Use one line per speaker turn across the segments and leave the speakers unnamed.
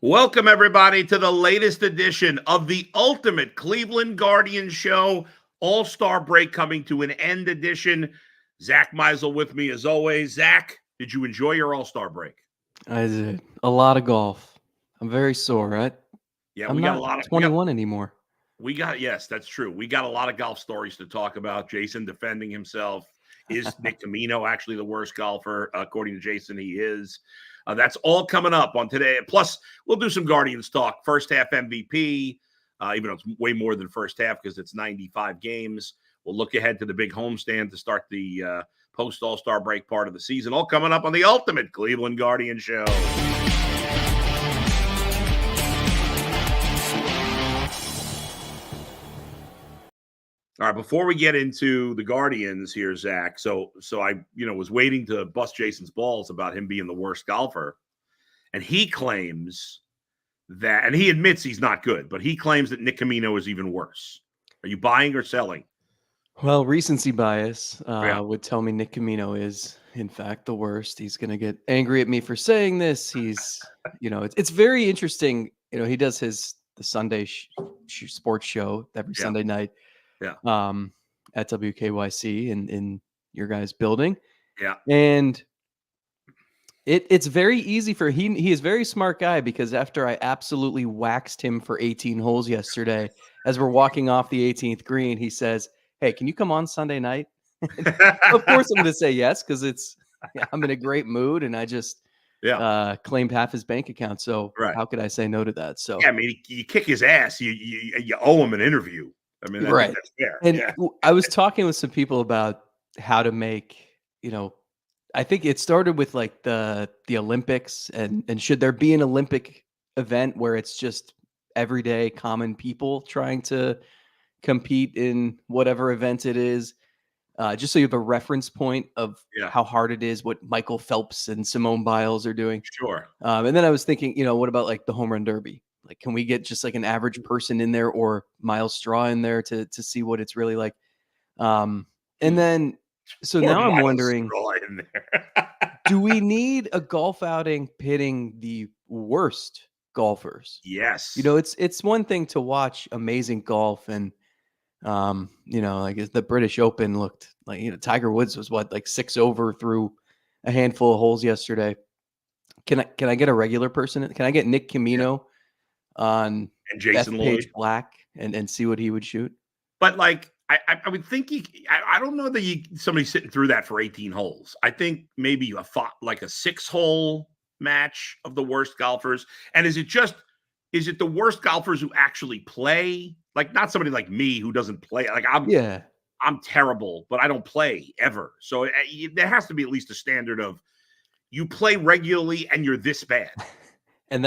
Welcome, everybody, to the latest edition of the Ultimate Cleveland Guardians Show. All-Star break coming to an end edition. Zach Meisel with me as always. Zach, did you enjoy your All-Star break?
I did. A lot of golf. I'm very sore, right?
Yeah,
I'm
we got a
not
lot of
21 anymore.
yes, that's true. We got a lot of golf stories to talk about. Jason defending himself. Is Nick Camino actually the worst golfer? According to Jason, he is. That's all coming up on today. Plus, we'll do some Guardians talk. First half MVP, even though it's way more than first half because it's 95 games. We'll look ahead to the big homestand to start the post All-Star break part of the season. All coming up on the Ultimate Cleveland Guardians Show. All right, before we get into the Guardians here, Zach. So I, was waiting to bust Jason's balls about him being the worst golfer, and he claims that, and he admits he's not good, but he claims that Nick Camino is even worse. Are you buying or selling?
Well, recency bias
Yeah.
would tell me Nick Camino is, in fact, the worst. He's going to get angry at me for saying this. He's, it's very interesting. He does the Sunday sports show every Sunday night.
Yeah.
At WKYC in your guys' building.
Yeah.
And it's very easy for he is a very smart guy, because after I absolutely waxed him for 18 holes yesterday, as we're walking off the 18th green, he says, "Hey, can you come on Sunday night?" Of course I'm going to say yes, because I'm in a great mood and I just claimed half his bank account. So how could I say no to that? So
yeah, I mean, you kick his ass, you owe him an interview. I mean,
right.
That's fair.
And I was talking with some people about how to make, I think it started with like the Olympics, and should there be an Olympic event where it's just everyday common people trying to compete in whatever event it is, just so you have a reference point of how hard it is, what Michael Phelps and Simone Biles are doing.
Sure.
And then I was thinking, what about like the home run derby? Like, can we get just like an average person in there, or Miles Straw in there to see what it's really like? And then, so now I'm wondering, do we need a golf outing pitting the worst golfers?
Yes.
It's one thing to watch amazing golf, and like the British Open looked like, Tiger Woods was like 6 over through a handful of holes yesterday. Can I get a regular person? Can I get Nick Camino on
and Jason
Lloyd Black and see what he would shoot?
But like, I would think I don't know that somebody sitting through that for 18 holes. I think maybe a 6-hole match of the worst golfers. And is it the worst golfers who actually play? Like, not somebody like me who doesn't play. Like, I'm terrible, but I don't play ever. So there has to be at least a standard of you play regularly and you're this bad.
And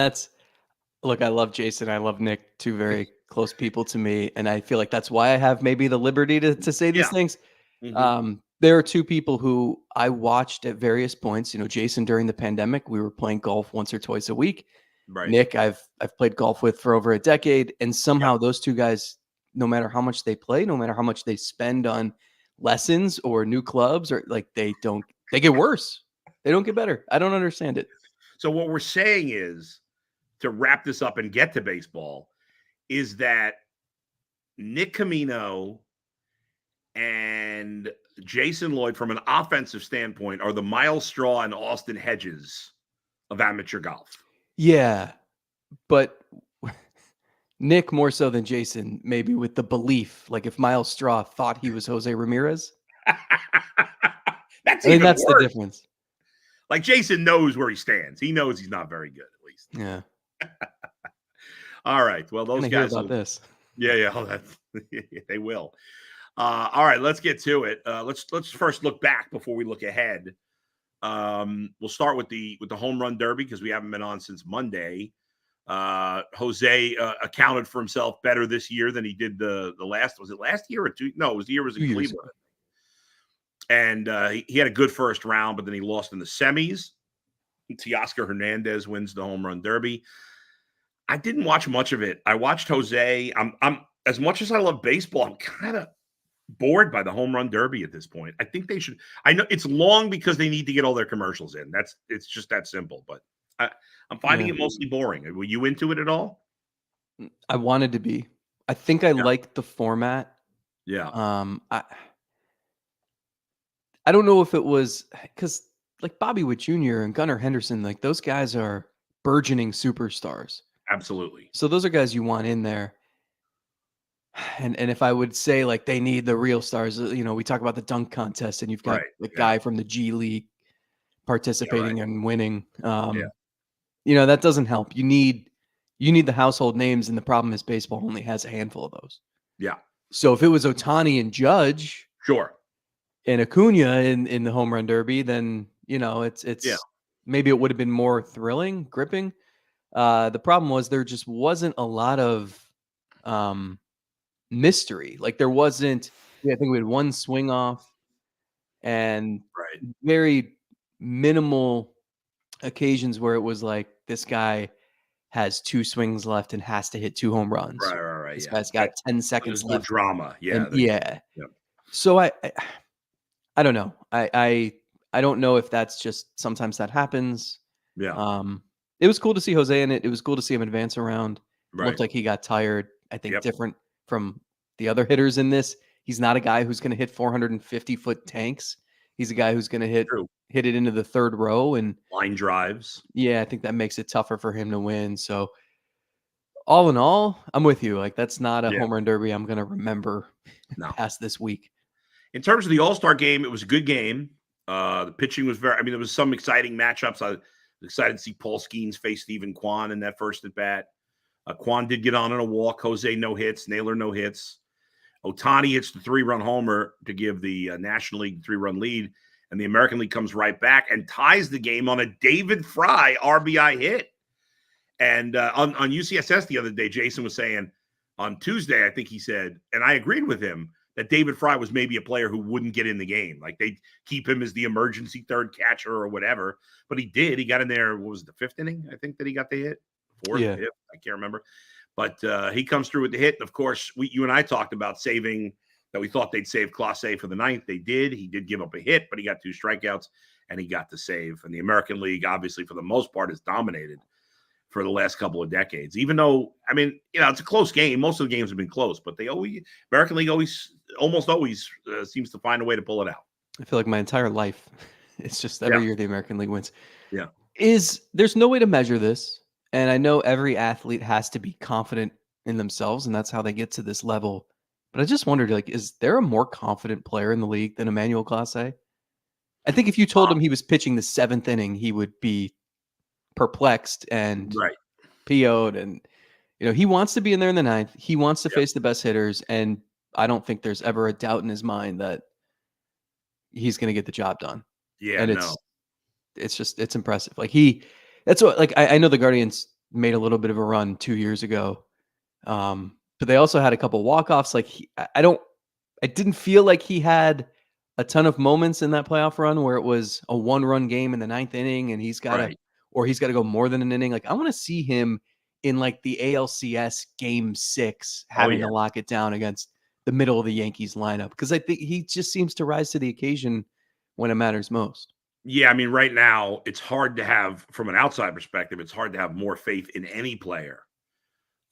look, I love Jason. I love Nick, two very close people to me. And I feel like that's why I have maybe the liberty to say these things. Mm-hmm. There are two people who I watched at various points. Jason, during the pandemic, we were playing golf once or twice a week. Right. Nick, I've played golf with for over a decade. And somehow those two guys, no matter how much they play, no matter how much they spend on lessons or new clubs, or like they get worse. They don't get better. I don't understand it.
So what we're saying is, to wrap this up and get to baseball, is that Nick Camino and Jason Lloyd, from an offensive standpoint, are the Miles Straw and Austin Hedges of amateur golf.
Yeah, but Nick more so than Jason, maybe with the belief, like if Miles Straw thought he was Jose Ramirez.
That's
the difference.
Like, Jason knows where he stands. He knows he's not very good, at least.
Yeah.
All right. Well, those guys
hear about this.
Yeah. Oh, they will. All right. Let's get to it. Let's first look back before we look ahead. We'll start with the home run derby, because we haven't been on since Monday. Jose accounted for himself better this year than he did the last. Was it last year or two? No, it was the year was in Cleveland. And he had a good first round, but then he lost in the semis. Teoscar Hernandez wins the home run derby. I didn't watch much of it. I watched Jose. I'm as much as I love baseball, I'm kind of bored by the home run derby at this point. I think they should. I know it's long because they need to get all their commercials in. It's just that simple. But I'm finding
Yeah.
it mostly boring. Were you into it at all?
I wanted to be. I think I
Yeah.
liked the format.
Yeah.
I don't know if it was because like Bobby Wood Jr. and Gunnar Henderson, like those guys are burgeoning superstars.
Absolutely.
So those are guys you want in there. And if I would say like they need the real stars, we talk about the dunk contest, and you've got
Right.
the
Yeah.
guy from the G League
Yeah. Right.
participating and winning.
Yeah.
That doesn't help. You need the household names, and the problem is baseball only has a handful of those.
Yeah.
So if it was Otani and Judge
Sure.
and Acuna in the home run derby, then it's
Yeah.
maybe it would have been more thrilling, gripping. The problem was there just wasn't a lot of mystery. Like there wasn't. I think we had one swing off and
Right.
very minimal occasions where it was like this guy has 2 swings left and has to hit 2 home runs.
Right. Right. Right.
This
Yeah.
guy's got 10
So
seconds
there's no
left,
drama. Yeah.
and yeah.
Yeah.
So I don't know. I don't know if that's just sometimes that happens.
Yeah.
It was cool to see Jose in it. It was cool to see him advance around.
Right.
Looked like he got tired. I think
Yep.
different from the other hitters in this. He's not a guy who's going to hit 450-foot tanks. He's a guy who's going to hit
True.
it into the third row, and
Line drives.
yeah, I think that makes it tougher for him to win. So all in all, I'm with you. Like that's not a
Yeah.
home run derby I'm going to remember
No.
past this week.
In terms of the All-Star game, it was a good game. The pitching was there was some exciting matchups. I was excited to see Paul Skeens face Stephen Kwan in that first at bat. Kwan did get on a walk. Jose no hits. Naylor no hits. Otani hits the 3-run homer to give the National League 3-run lead, and the American League comes right back and ties the game on a David Fry RBI hit. And on UCSS the other day, Jason was saying on Tuesday, I think he said, and I agreed with him, that David Fry was maybe a player who wouldn't get in the game. Like they'd keep him as the emergency third catcher or whatever. But he did. He got in there, what was it, the 5th inning, I think, that he got the hit? 4th,
Yeah.
5th, I can't remember. But he comes through with the hit. And, of course, you and I talked about saving that we thought they'd save Clase for the 9th. They did. He did give up a hit, but he got 2 strikeouts, and he got the save. And the American League, obviously, for the most part, is dominated for the last couple of decades. Even though, it's a close game. Most of the games have been close, but American League almost always seems to find a way to pull it out.
I feel like my entire life, it's just every year the American League wins.
Yeah.
There's no way to measure this. And I know every athlete has to be confident in themselves, and that's how they get to this level. But I just wondered, like, is there a more confident player in the league than Emmanuel Clase? I think if you told him he was pitching the 7th inning, he would be perplexed and
Right.
PO'd. And, he wants to be in there in the 9th. He wants to face the best hitters. And I don't think there's ever a doubt in his mind that he's going to get the job done.
Yeah,
and it's impressive. Like that's what, like, I know the Guardians made a little bit of a run 2 years ago. But they also had a couple walk-offs. Like I didn't feel like he had a ton of moments in that playoff run where it was a 1-run game in the 9th inning and he's got to go more than an inning. Like I want to see him in like the ALCS game 6, having to lock it down against the middle of the Yankees lineup. Cause I think he just seems to rise to the occasion when it matters most.
Yeah, right now it's hard to have, from an outside perspective, it's hard to have more faith in any player.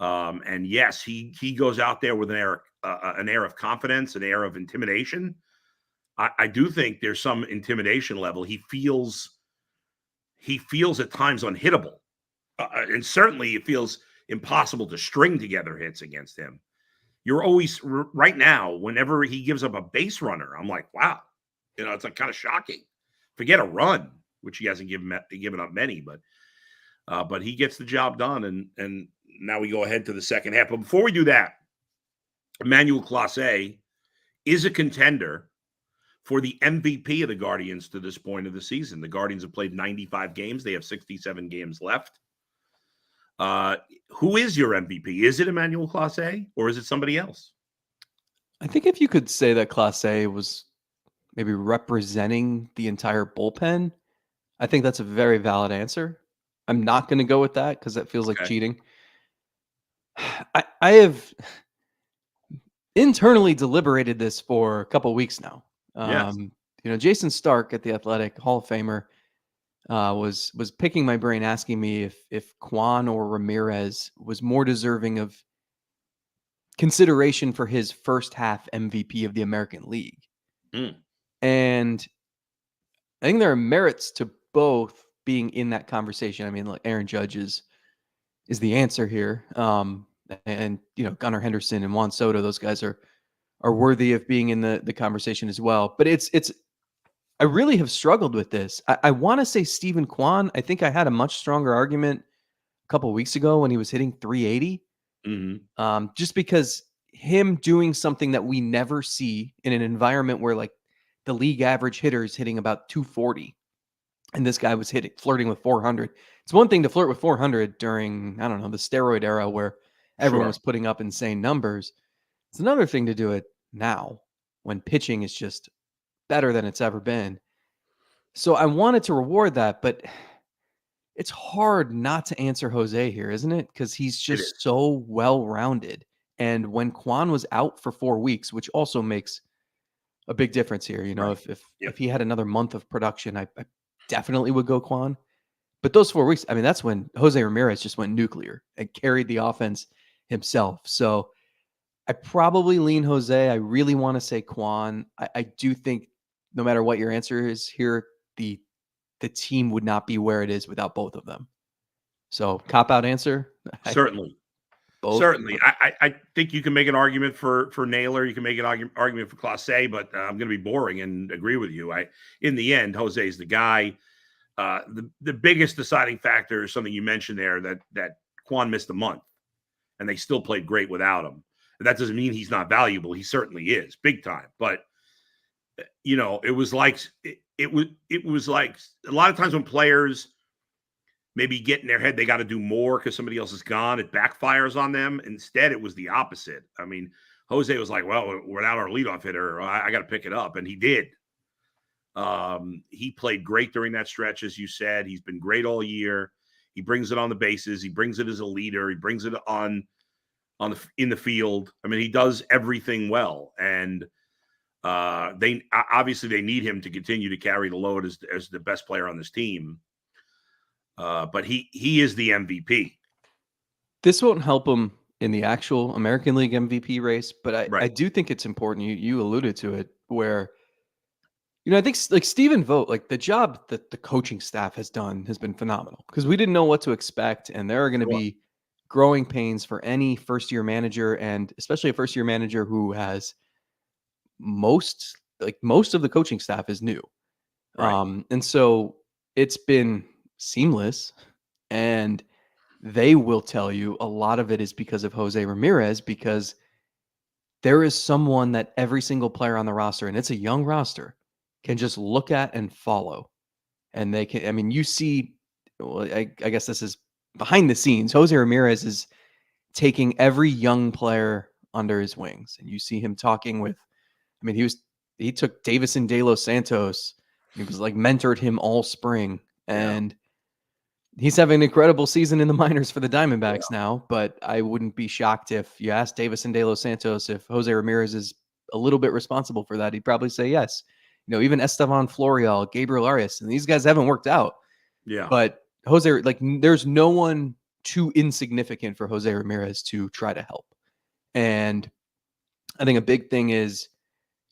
And yes, he goes out there with an air of confidence, an air of intimidation. I do think there's some intimidation level. He feels at times unhittable, and certainly it feels impossible to string together hits against him. You're always right now. Whenever he gives up a base runner, I'm like, wow, it's like kind of shocking. Forget a run, which he hasn't given up many, but he gets the job done. And now we go ahead to the second half. But before we do that, Emmanuel Clase is a contender for the MVP of the Guardians to this point of the season. The Guardians have played 95 games. They have 67 games left. Who is your MVP? Is it Emmanuel Clase or is it somebody else?
I think if you could say that Clase was maybe representing the entire bullpen, I think that's a very valid answer. I'm not going to go with that because that feels like cheating. I have internally deliberated this for a couple of weeks now.
Yes.
Jason Stark at The Athletic, Hall of Famer, was picking my brain, asking me if Kwan or Ramirez was more deserving of consideration for his first half MVP of the American League.
Mm.
And I think there are merits to both being in that conversation. I mean, like Aaron Judge is the answer here. And Gunnar Henderson and Juan Soto, those guys are worthy of being in the conversation as well. But it's I really have struggled with this. I want to say Stephen Kwan. I think I had a much stronger argument a couple of weeks ago when he was hitting 380. Just because him doing something that we never see in an environment where like the league average hitter is hitting about 240, and this guy was flirting with 400. It's one thing to flirt with 400 during, I don't know, the steroid era where everyone was putting up insane numbers. It's another thing to do it now when pitching is just better than it's ever been. So I wanted to reward that, but it's hard not to answer Jose here, isn't it? Because he's just so well-rounded. And when Kwan was out for 4 weeks, which also makes a big difference here, if he had another month of production, I definitely would go Kwan. But those 4 weeks, I mean, that's when Jose Ramirez just went nuclear and carried the offense himself. So I probably lean Jose. I really want to say Kwan. I do think no matter what your answer is here, the team would not be where it is without both of them. So cop-out answer?
Certainly.
Both.
Certainly. I think you can make an argument for Naylor. You can make an argument for Clase, but I'm going to be boring and agree with you. In the end, Jose is the guy. The biggest deciding factor is something you mentioned there, that Kwan missed a month, and they still played great without him. That doesn't mean he's not valuable. He certainly is, big time. But it was like it was like a lot of times when players maybe get in their head they got to do more because somebody else is gone, it backfires on them. Instead, it was the opposite. I mean, Jose was like, well, without our leadoff hitter, I got to pick it up. And he did. He played great during that stretch, as you said. He's been great all year. He brings it on the bases. He brings it as a leader. He brings it in the field. I mean, he does everything well. And they obviously need him to continue to carry the load as the best player on this team. But he is the MVP.
This won't help him in the actual American League MVP race, but I do think it's important. You alluded to it, where I think like Stephen Vogt, like the job that the coaching staff has done has been phenomenal, because we didn't know what to expect, and there are going to be growing pains for any first-year manager, and especially a first-year manager who has most of the coaching staff is new. And so it's been seamless, and they will tell you a lot of it is because of Jose Ramirez, because there is someone that every single player on the roster, and it's a young roster, can just look at and follow. And they can, I mean, you see, well, I guess this is behind the scenes. Jose Ramirez is taking every young player under his wings, and you see him talking with, I mean, he took Davison De Los Santos. He was like mentored him all spring, and he's having an incredible season in the minors for the Diamondbacks now. But I wouldn't be shocked if you asked Davison De Los Santos if Jose Ramirez is a little bit responsible for that. He'd probably say yes. Even Estevan Florial, Gabriel Arias, and these guys haven't worked out. Yeah. But Jose, like, there's no one too insignificant for Jose Ramirez to try to help. And I think a big thing is,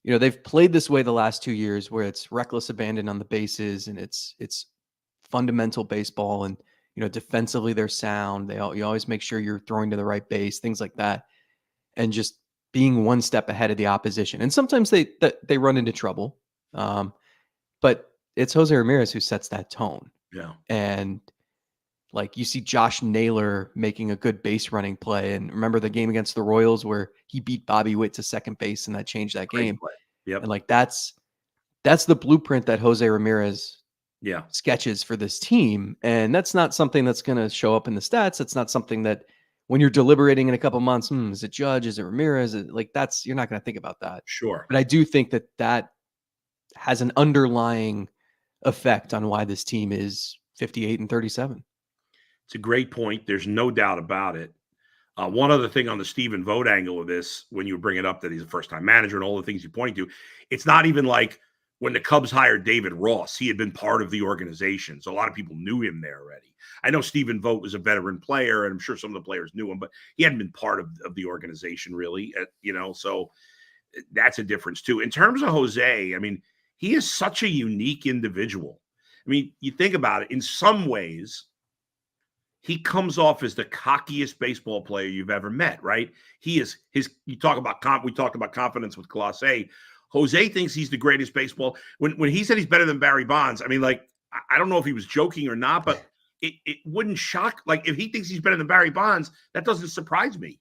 they've played this way the last 2 years, where it's reckless abandon on the bases, and it's fundamental baseball, and defensively they're sound. You always make sure you're throwing to the right base, things like that, and just being one step ahead of the opposition. And sometimes they run into trouble, but it's Jose Ramirez who sets that tone. Yeah, and like you see Josh Naylor making a good base running play, and remember the game against the Royals where he beat Bobby Witt to second base, and that changed that game. Yep. And like that's the blueprint that Jose Ramirez sketches for this team. And that's not something that's going to show up in the stats. It's not something that when you're deliberating in a couple months, is it Judge? Is it Ramirez? You're not going to think about that. Sure. But I do think that has an underlying effect on why this team is 58-37.
It's a great point. There's no doubt about it. One other thing on the Stephen Vogt angle of this, when you bring it up that he's a first-time manager and all the things you point to, it's not even like when the Cubs hired David Ross, he had been part of the organization. So a lot of people knew him there already. I know Stephen Vogt was a veteran player, and I'm sure some of the players knew him, but he hadn't been part of the organization really, so that's a difference too. In terms of Jose, I mean, he is such a unique individual. I mean, you think about it, in some ways, he comes off as the cockiest baseball player you've ever met, right? We talked about confidence with Clase. Jose thinks he's the greatest baseball. When he said he's better than Barry Bonds, I mean, like, I don't know if he was joking or not, but it wouldn't shock. Like, if he thinks he's better than Barry Bonds, that doesn't surprise me,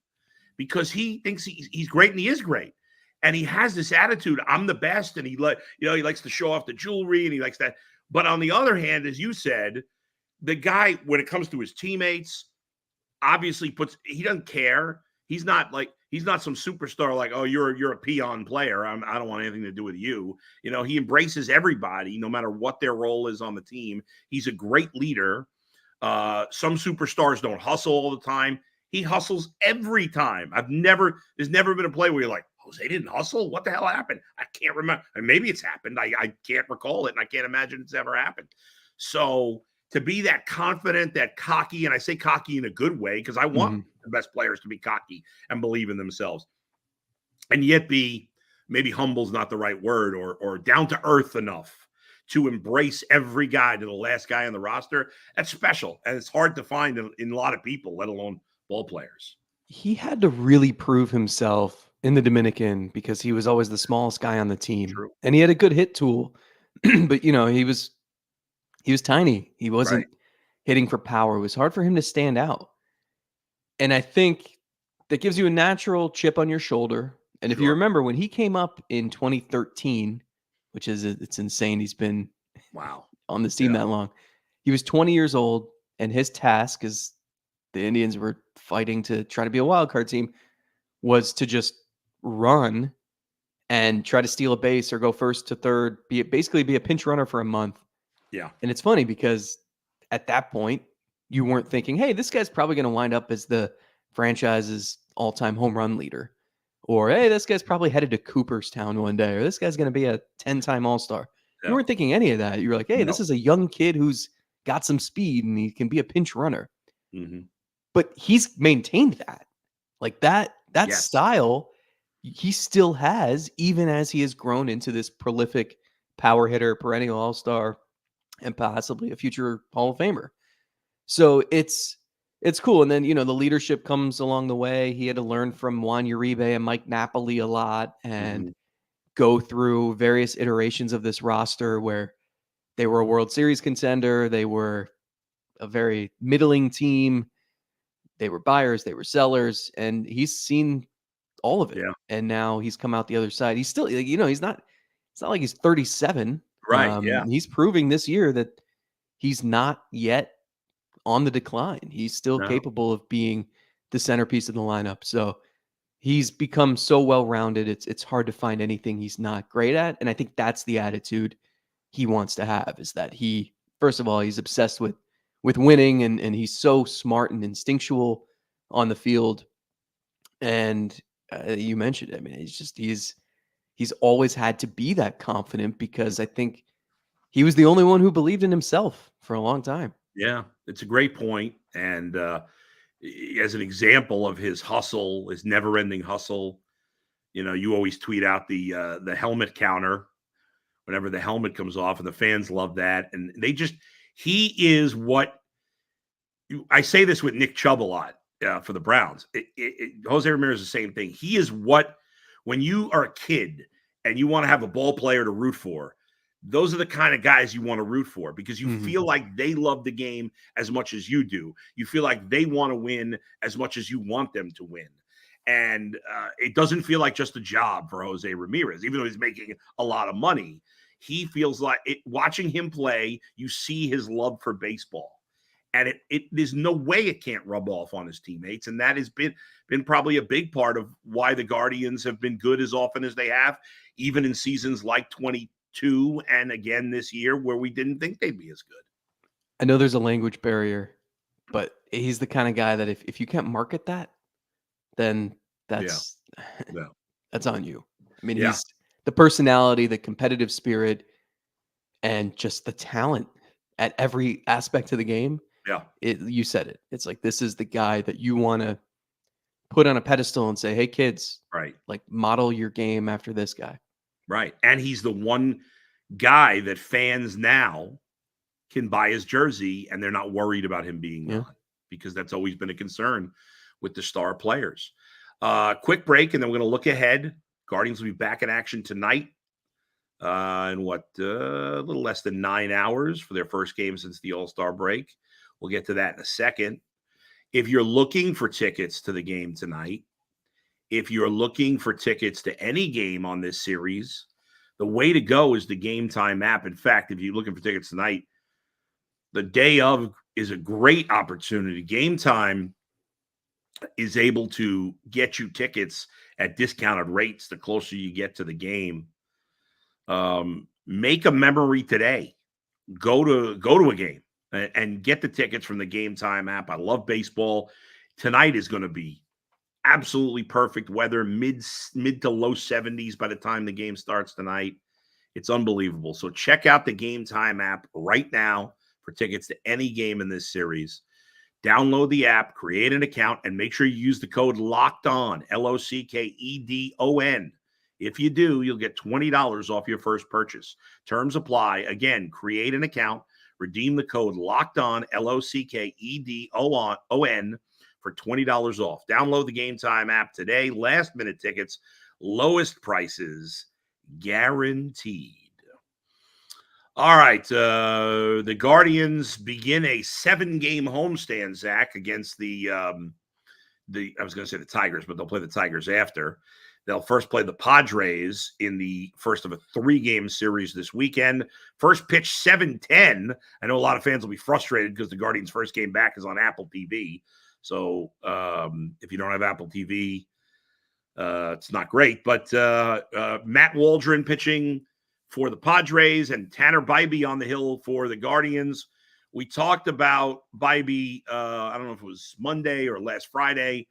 because he thinks he's great, and he is great. And he has this attitude, I'm the best, and he likes to show off the jewelry, and he likes that. But on the other hand, as you said, the guy, when it comes to his teammates, obviously he doesn't care. He's not some superstar like, oh, you're a peon player. I don't want anything to do with you. He embraces everybody, no matter what their role is on the team. He's a great leader. Some superstars don't hustle all the time. He hustles every time. There's never been a play where you're like, Jose didn't hustle? What the hell happened? I can't remember. And maybe it's happened. I can't recall it, and I can't imagine it's ever happened. So to be that confident, that cocky, and I say cocky in a good way, because I want the best players to be cocky and believe in themselves, and yet be, maybe humble's not the right word, or down to earth enough to embrace every guy to the last guy on the roster. That's special, and it's hard to find in a lot of people, let alone ball players.
He had to really prove himself in the Dominican because he was always the smallest guy on the team.
True.
And he had a good hit tool, but he was tiny. He wasn't hitting for power. It was hard for him to stand out. And I think that gives you a natural chip on your shoulder. And if you remember, when he came up in 2013, which is, it's insane, he's been on this team that long. He was 20 years old, and his task, as the Indians were fighting to try to be a wild card team, was to just run and try to steal a base or go first to third, basically be a pinch runner for a month.
Yeah.
And it's funny because at that point, you weren't thinking, hey, this guy's probably going to wind up as the franchise's all-time home run leader. Or, hey, this guy's probably headed to Cooperstown one day. Or this guy's going to be a 10-time All-Star. Yeah. You weren't thinking any of that. You were like, hey, this is a young kid who's got some speed and he can be a pinch runner.
Mm-hmm.
But he's maintained that. Like that style he still has, even as he has grown into this prolific power hitter, perennial all-star, and possibly a future Hall of Famer. So it's cool. And then, the leadership comes along the way. He had to learn from Juan Uribe and Mike Napoli a lot and go through various iterations of this roster where they were a World Series contender. They were a very middling team. They were buyers, they were sellers, and he's seen all of it. Yeah. And now he's come out the other side. He's still, it's not like he's 37.
Right. Yeah.
He's proving this year that he's not yet on the decline. He's still capable of being the centerpiece of the lineup. So he's become so well-rounded. It's hard to find anything he's not great at. And I think that's the attitude he wants to have, is that he, first of all, he's obsessed with winning, and he's so smart and instinctual on the field. And you mentioned it. I mean, he's always had to be that confident, because I think he was the only one who believed in himself for a long time.
Yeah, it's a great point. And as an example of his hustle, his never-ending hustle, you always tweet out the helmet counter whenever the helmet comes off, and the fans love that. And he is what I say this with Nick Chubb a lot for the Browns. Jose Ramirez is the same thing. He is what, when you are a kid and you want to have a ball player to root for, those are the kind of guys you want to root for, because you feel like they love the game as much as you do. You feel like they want to win as much as you want them to win. And it doesn't feel like just a job for Jose Ramirez, even though he's making a lot of money. He feels like watching him play, you see his love for baseball. And there's no way it can't rub off on his teammates. And that has been probably a big part of why the Guardians have been good as often as they have, even in seasons like 22 and again this year, where we didn't think they'd be as good.
I know there's a language barrier, but he's the kind of guy that if you can't market that, then that's on you. I mean, the personality, the competitive spirit, and just the talent at every aspect of the game.
Yeah.
You said it. It's like, this is the guy that you want to put on a pedestal and say, hey, kids,
Right.
like, model your game after this guy.
Right. And he's the one guy that fans now can buy his jersey and they're not worried about him being gone, because that's always been a concern with the star players. Quick break, and then we're going to look ahead. Guardians will be back in action tonight in a little less than 9 hours for their first game since the All-Star break. We'll get to that in a second. If you're looking for tickets to the game tonight, if you're looking for tickets to any game on this series, the way to go is the Game Time app. In fact, if you're looking for tickets tonight, the day of is a great opportunity. Game Time is able to get you tickets at discounted rates the closer you get to the game. Make a memory today. Go to a game and get the tickets from the Game Time app. I love baseball. Tonight is going to be absolutely perfect weather, mid to low 70s by the time the game starts tonight. It's unbelievable. So check out the Game Time app right now for tickets to any game in this series. Download the app, create an account, and make sure you use the code LOCKEDON, LOCKEDON. If you do, you'll get $20 off your first purchase. Terms apply. Again, create an account, redeem the code LOCKEDON, LOCKEDON, for $20 off. Download the Game Time app today. Last minute tickets, lowest prices guaranteed. All right. The Guardians begin a 7-game homestand, Zach, against I was going to say the Tigers, but they'll play the Tigers after. They'll first play the Padres in the first of a 3-game series this weekend. First pitch 7:10. I know a lot of fans will be frustrated because the Guardians' first game back is on Apple TV. So if you don't have Apple TV, it's not great. But Matt Waldron pitching for the Padres and Tanner Bibee on the hill for the Guardians. We talked about Bibee, I don't know if it was Monday or last Friday.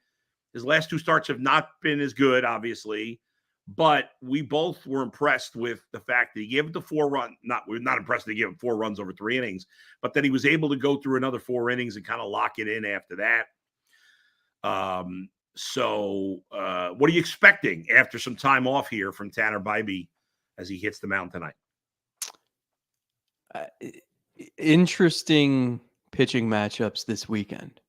His last 2 starts have not been as good, obviously, but we both were impressed with the fact that he gave it the 4-run. We're not impressed that he gave it 4 runs over 3 innings, but that he was able to go through another 4 innings and kind of lock it in after that. So what are you expecting after some time off here from Tanner Bibee as he hits the mound tonight?
Interesting pitching matchups this weekend.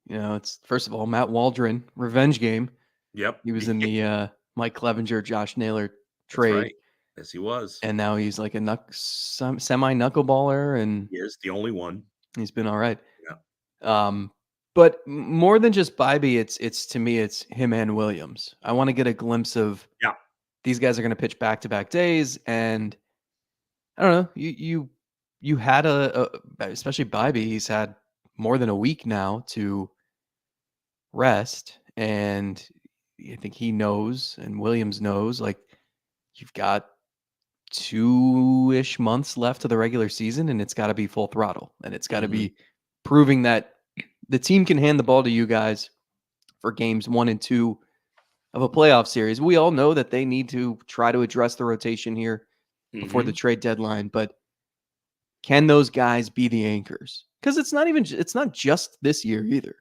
It's, first of all, Matt Waldron, revenge game.
Yep.
He was in the Mike Clevenger, Josh Naylor trade.
That's right. Yes, he was.
And now he's like a semi-knuckleballer, and
he is the only one.
He's been all right.
Yeah.
But more than just Bibee, it's to me, it's him and Williams. I want to get a glimpse of these guys are going to pitch back-to-back days, and I don't know. You had especially Bibee, he's had more than a week now to rest, and I think he knows, and Williams knows, like, you've got 2-ish months left of the regular season, and it's got to be full throttle, and it's got to be proving that the team can hand the ball to you guys for games 1 and 2 of a playoff series. We all know that they need to try to address the rotation here before the trade deadline, but can those guys be the anchors? Because it's not just this year either.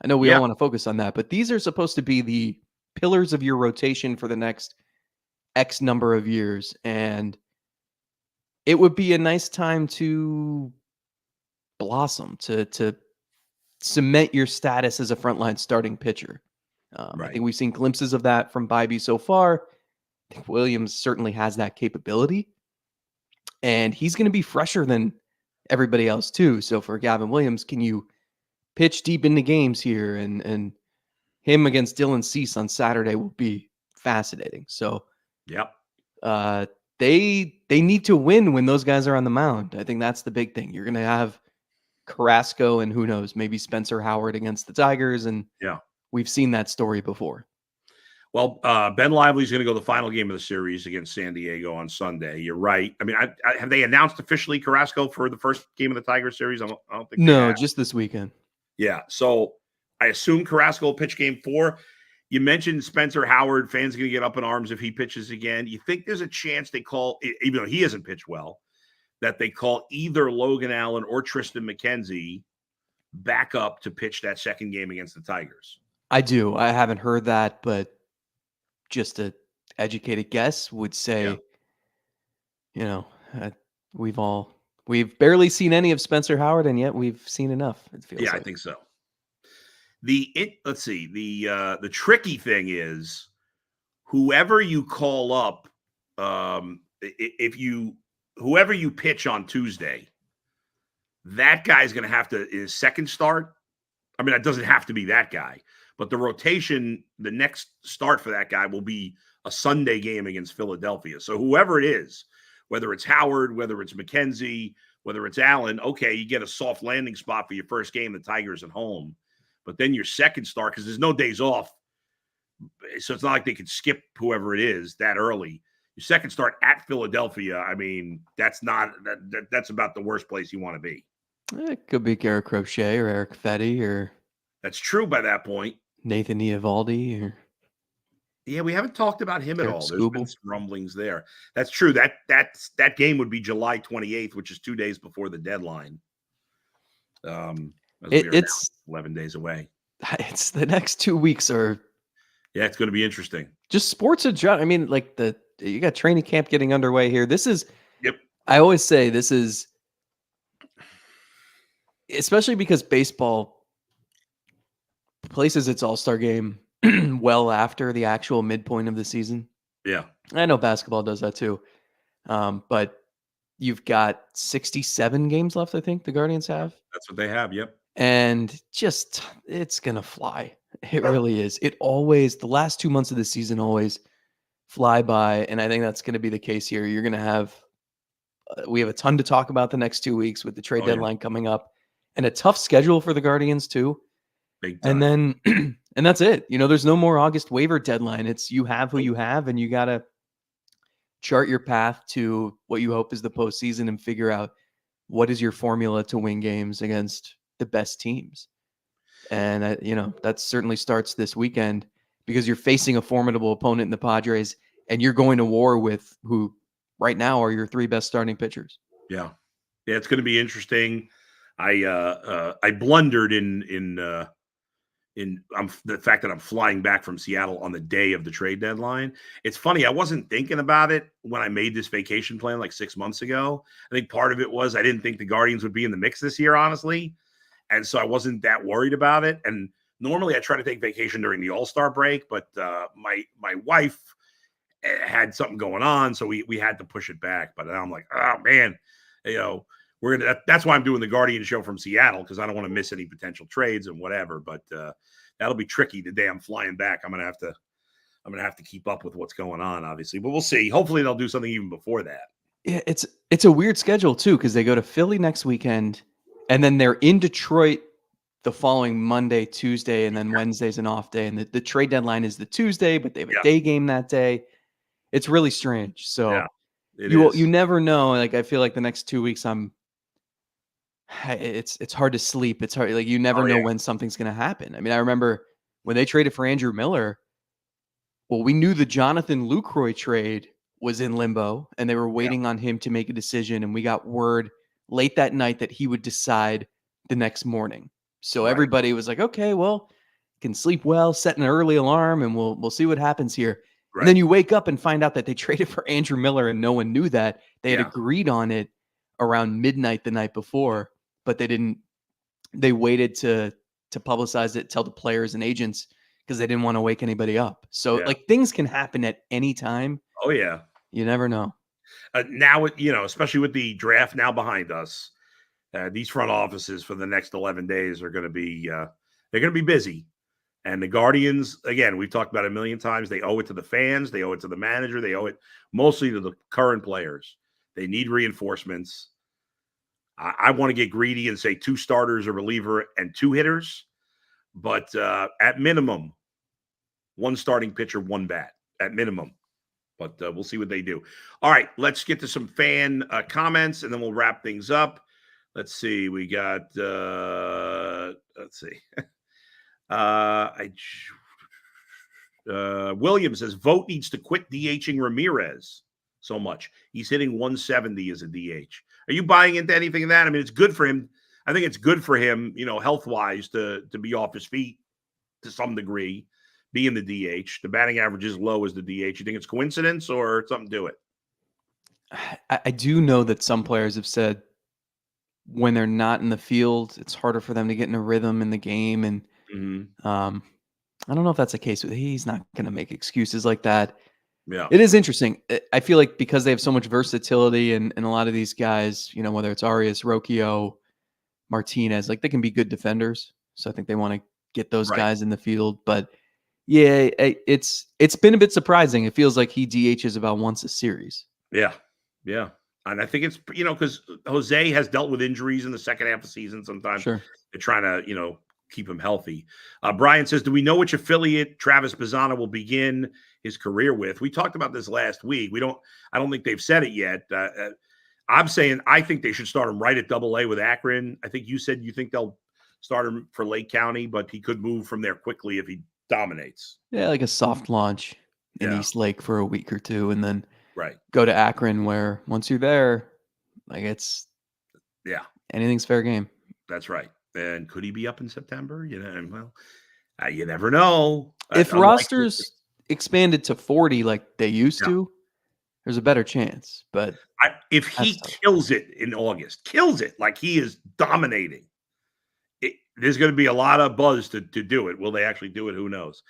I know we all want to focus on that, but these are supposed to be the pillars of your rotation for the next X number of years, and it would be a nice time to blossom, to cement your status as a frontline starting pitcher. I think we've seen glimpses of that from Bibee so far. I think Williams certainly has that capability, and he's going to be fresher than everybody else too. So for Gavin Williams, can you pitch deep into games here? And him against Dylan Cease on Saturday will be fascinating. So they need to win when those guys are on the mound. I think that's the big thing. You're going to have Carrasco and who knows, maybe Spencer Howard against the Tigers. And we've seen that story before.
Well, Ben Lively's going to go the final game of the series against San Diego on Sunday. You're right. I mean, have they announced officially Carrasco for the first game of the Tigers series? I don't think.
No, just this weekend.
Yeah. So I assume Carrasco will pitch game 4. You mentioned Spencer Howard. Fans are going to get up in arms if he pitches again. You think there's a chance they call, even though he hasn't pitched well, that they call either Logan Allen or Tristan McKenzie back up to pitch that second game against the Tigers?
I do. I haven't heard that, but just a educated guess would say, you know, we've barely seen any of Spencer Howard, and yet we've seen enough. It feels like.
I think so. Let's see. The tricky thing is whoever you call up, whoever you pitch on Tuesday, that guy's going to have to his second start. I mean, it doesn't have to be that guy, but the rotation, the next start for that guy will be a Sunday game against Philadelphia. So whoever it is, whether it's Howard, whether it's McKenzie, whether it's Allen, okay, you get a soft landing spot for your first game, the Tigers at home. But then your second start, because there's no days off, so it's not like they could skip whoever it is that early. Your second start at Philadelphia, I mean, that's about the worst place you want to be.
It could be Garrett Crochet or Eric Fetty or
that's true by that point.
Nathan Eovaldi or
we haven't talked about him
Garrett
at all. There's been some rumblings there. That's true. That game would be July 28th, which is 2 days before the deadline. It's 11 days away.
It's the next 2 weeks are.
Yeah, it's going to be interesting.
Just sports adjust. I mean, like you got training camp getting underway here. This is.
Yep.
I always say this is. Especially because baseball places its all-star game well after the actual midpoint of the season.
Yeah.
I know basketball does that too. But you've got 67 games left, I think the Guardians have.
That's what they have, yep.
And just, it's going to fly. It really is. It always, the last 2 months of the season always fly by. And I think that's going to be the case here. You're going to have, we have a ton to talk about the next 2 weeks with the trade deadline coming up. And a tough schedule for the Guardians too.
Big time.
And then, and that's it. There's no more August waiver deadline. It's you have who you have, and you got to chart your path to what you hope is the postseason and figure out what is your formula to win games against the best teams. And, that certainly starts this weekend because you're facing a formidable opponent in the Padres, and you're going to war with who right now are your three best starting pitchers.
Yeah. Yeah, it's going to be interesting. I blundered in the fact that I'm flying back from Seattle on the day of the trade deadline. It's funny. I wasn't thinking about it when I made this vacation plan like 6 months ago. I think part of it was I didn't think the Guardians would be in the mix this year, honestly. And so I wasn't that worried about it. And normally I try to take vacation during the All-Star break, but my wife had something going on. So we had to push it back. But now I'm like, oh man, that's why I'm doing the Guardian show from Seattle, because I don't want to miss any potential trades and whatever. But that'll be tricky the day I'm flying back. I'm gonna have to keep up with what's going on, obviously. But we'll see. Hopefully they'll do something even before that.
Yeah, it's a weird schedule too, because they go to Philly next weekend, and then they're in Detroit the following Monday, Tuesday, and then Wednesday's an off day. And the trade deadline is the Tuesday, but they have a day game that day. It's really strange. So you never know. Like I feel like the next 2 weeks it's hard to sleep. It's hard. Like you never know when something's going to happen. I mean, I remember when they traded for Andrew Miller. Well, we knew the Jonathan Lucroy trade was in limbo, and they were waiting on him to make a decision. And we got word late that night that he would decide the next morning. So everybody was like, okay, well, can sleep well, set an early alarm, and we'll see what happens here. Right. And then you wake up and find out that they traded for Andrew Miller, and no one knew that. They had agreed on it around midnight the night before, but they waited to publicize it, tell the players and agents, because they didn't want to wake anybody up. So like things can happen at any time.
Oh yeah.
You never know.
Now, especially with the draft now behind us, these front offices for the next 11 days are going to be, they're going to be busy. And the Guardians, again, we've talked about it a million times. They owe it to the fans. They owe it to the manager. They owe it mostly to the current players. They need reinforcements. I want to get greedy and say 2 starters, a reliever, and 2 hitters. But at minimum, 1 starting pitcher, 1 bat at minimum. But we'll see what they do. All right, let's get to some fan comments, and then we'll wrap things up. Let's see. We got, let's see. Williams says Vogt needs to quit DHing Ramirez so much. He's hitting 170 as a DH. Are you buying into anything of that? I mean, it's good for him. I think it's good for him, health-wise to be off his feet to some degree, being the DH. The batting average is low as the DH. You think it's coincidence or something to it?
I do know that some players have said when they're not in the field, it's harder for them to get in a rhythm in the game. And I don't know if that's the case. He's not going to make excuses like that.
Yeah.
It is interesting. I feel like because they have so much versatility and a lot of these guys, whether it's Arias, Rocchio, Martinez, like they can be good defenders. So I think they want to get those guys in the field. But yeah, it's been a bit surprising. It feels like he DHs about once a series.
Yeah. Yeah. And I think it's, because Jose has dealt with injuries in the second half of the season sometimes.
Sure.
They're trying to, keep him healthy. Brian says, do we know which affiliate Travis Bazzana will begin his career with? We talked about this last week. I don't think they've said it yet. I'm saying I think they should start him right at AA with Akron. I think you said you think they'll start him for Lake County, but he could move from there quickly if he dominates.
Yeah, like a soft launch in East Lake for a week or two, and then go to Akron, where once you're there, like anything's fair game.
That's right. And could he be up in September? You never know.
If rosters expanded to 40 like they used to, there's a better chance. But
if he kills it in August, like he is dominating, there's going to be a lot of buzz to do it. Will they actually do it? Who knows?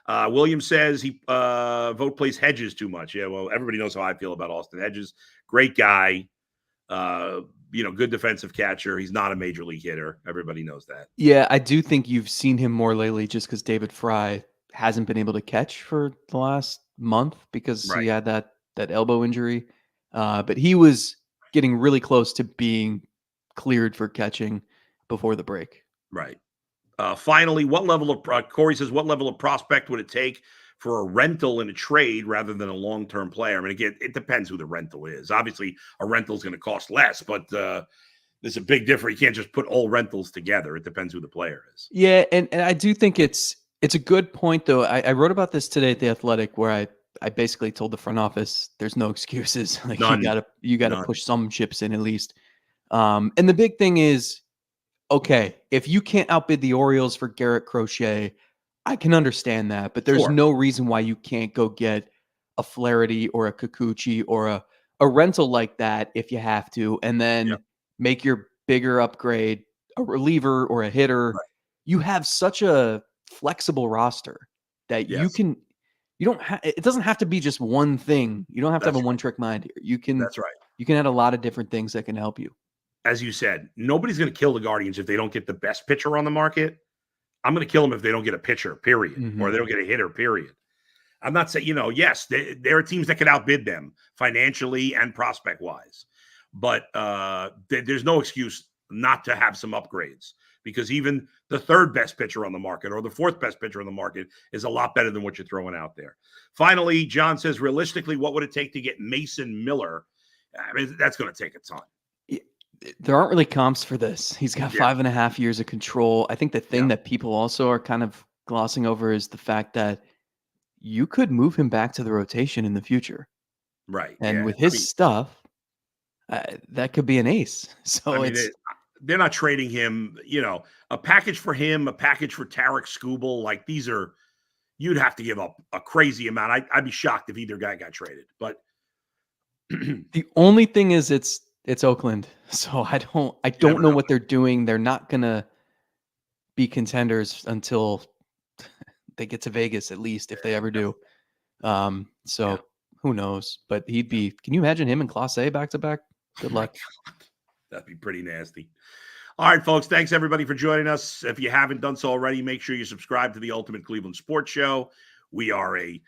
William says he Vogt plays Hedges too much. Yeah, well, everybody knows how I feel about Austin Hedges. Great guy. Good defensive catcher. He's not a major league hitter. Everybody knows that.
Yeah, I do think you've seen him more lately just because David Fry hasn't been able to catch for the last month because he had that elbow injury. But he was getting really close to being cleared for catching before the break.
Right. Finally, what level of Corey says, what level of prospect would it take for a rental in a trade rather than a long-term player? I mean, again, it depends who the rental is. Obviously, a rental is going to cost less, but there's a big difference. You can't just put all rentals together. It depends who the player is.
Yeah, and I do think it's a good point, though. I wrote about this today at The Athletic, where I basically told the front office there's no excuses. Like you gotta push some chips in at least. And the big thing is, okay, if you can't outbid the Orioles for Garrett Crochet, I can understand that, but there's no reason why you can't go get a Flaherty or a Kikuchi or a rental like that if you have to, and then make your bigger upgrade a reliever or a hitter. Right. You have such a flexible roster that it doesn't have to be just one thing. You don't have to have a one-trick mind here. You can add a lot of different things that can help you.
As you said, nobody's going to kill the Guardians if they don't get the best pitcher on the market. I'm going to kill them if they don't get a pitcher, period, or they don't get a hitter, period. I'm not saying, yes, there are teams that can outbid them financially and prospect-wise, but there's no excuse not to have some upgrades because even the third best pitcher on the market or the fourth best pitcher on the market is a lot better than what you're throwing out there. Finally, John says, realistically, what would it take to get Mason Miller? I mean, that's going to take a ton.
There aren't really comps for this. He's got 5.5 years of control. I think the thing that people also are kind of glossing over is the fact that you could move him back to the rotation in the future.
Right.
And with his stuff, that could be an ace. So
they're not trading him, a package for him, a package for Tarek Skubal. Like you'd have to give up a crazy amount. I'd be shocked if either guy got traded. But
the only thing is it's Oakland, so I don't know what they're doing. They're not gonna be contenders until they get to Vegas, at least if they ever do. Who knows? But he'd be. Can you imagine him in Class A back to back? Good luck.
That'd be pretty nasty. All right, folks. Thanks everybody for joining us. If you haven't done so already, make sure you subscribe to the Ultimate Cleveland Sports Show. We are a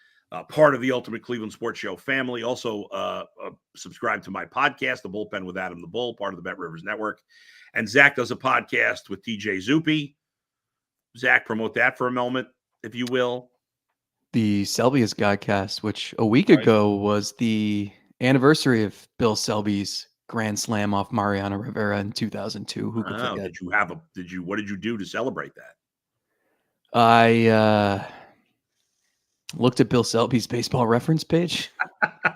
part of the Ultimate Cleveland Sports Show family. Also, subscribe to my podcast, The Bullpen with Adam the Bull, part of the Bet Rivers Network. And Zach does a podcast with TJ Zuppe. Zach, promote that for a moment, if you will.
The Selby's Godcast, which a week ago was the anniversary of Bill Selby's grand slam off Mariano Rivera in 2002. Who could forget?
What did you do to celebrate that?
Looked at Bill Selby's baseball reference page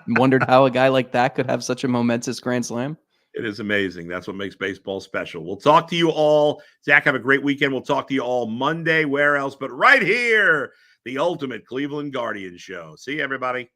and wondered how a guy like that could have such a momentous grand slam.
It is amazing. That's what makes baseball special. We'll talk to you all. Zach, have a great weekend. We'll talk to you all Monday. Where else but right here, the ultimate Cleveland Guardian show. See you, everybody.